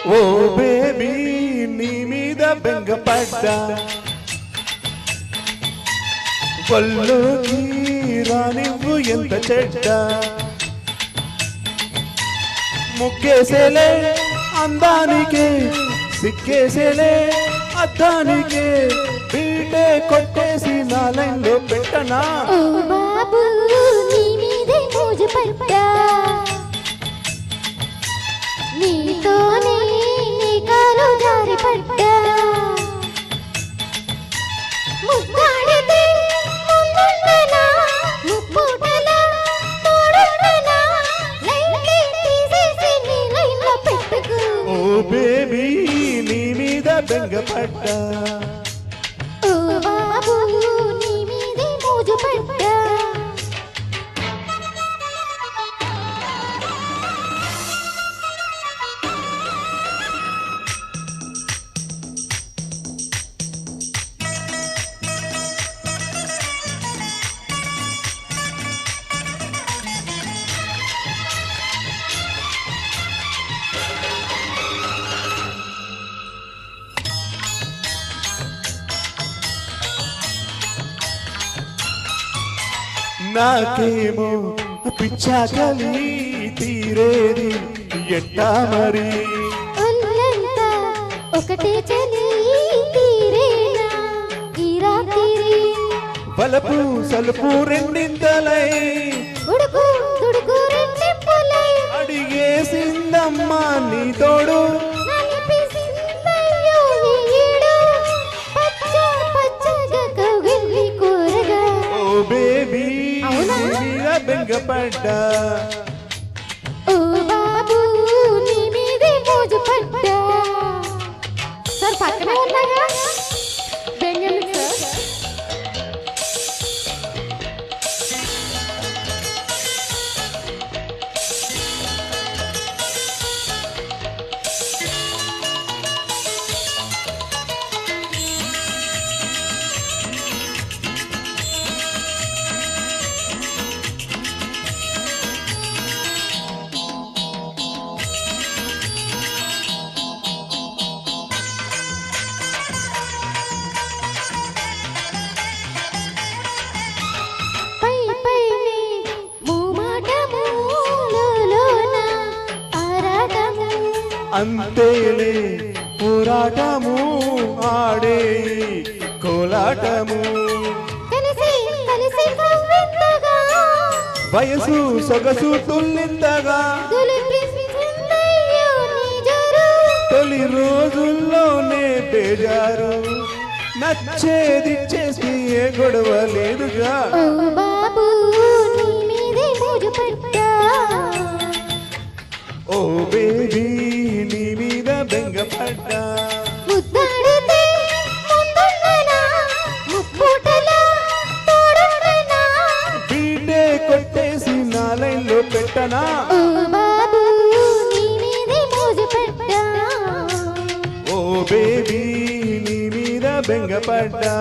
ఓ baby నీ మీద బెంగపడ్డా వల్లోకి రానివ్వు ఎంత చెడ్డ ముగ్గేసేలే అందానికే సిగ్గేసేలే అద్దానికే బీటే కొట్టేసి నా లైన్లో పెట్టనా ఓ బాబు నీ మీదే మోజు పడ్డా నీతోనే నీ కాలు జారి పడ్డా ముద్దాడితే ముందుండనా ముప్పుటలా తోడుండనా లైన్లే తీసేసి నీ లైన్లో పెట్టుకో ఓ బేబీ నీ మీద బెంగపడ్డా ఓ బాబు నీ మీదే మోజు పడ్డా నాకేమో పిచ్చాకలి తీరేది ఎట్టా మరి ఒళ్ళంతా ఒకటే చలి తీరేనా ఈ రాత్రి బలపు సలుపు రెండింతలై ఉడుకు తుడుకు రెండింపులై అడిగేసిందమ్మా నీ తోడు నలిపేసిందయ్యో ఈ ఈడు పచ్చ పచ్చగా కౌగిలి కూరగా ఓ బేబీ అవునా? మీద బెంగపడ్డా ఓ బాబు నీ మీదే మోజు పడ్డా సార్ పక్కనే ఉన్నాగా బెంగళూరు సార్ పై పైనే మూమాటము లోలోన ఆరాటము అంతేలే పోరాటము ఆడే కోలాటము కలిసి కలిసి కవ్వింతగా వయసు సొగసు తుల్లిందగా దులిపిస్తుందయ్యో నీ జరు తొలి రోజుల్లోనే బేజారు నచ్చేది చేసి ఏ గొడవ లేదుగా ఓ బాబు నీ మీదే మోజు పడ్డా ఓ బేబీ నీ మీద బెంగపడ్డా ముద్దాడితే ముందుండనా ముప్పుటలా తోడుండనా బీటే కొట్టేసి నా లైన్లో పెట్టనా ఓ బాబు నీ మీదే మోజు పడ్డా ఓ బేబీ నీ మీద బెంగపడ్డా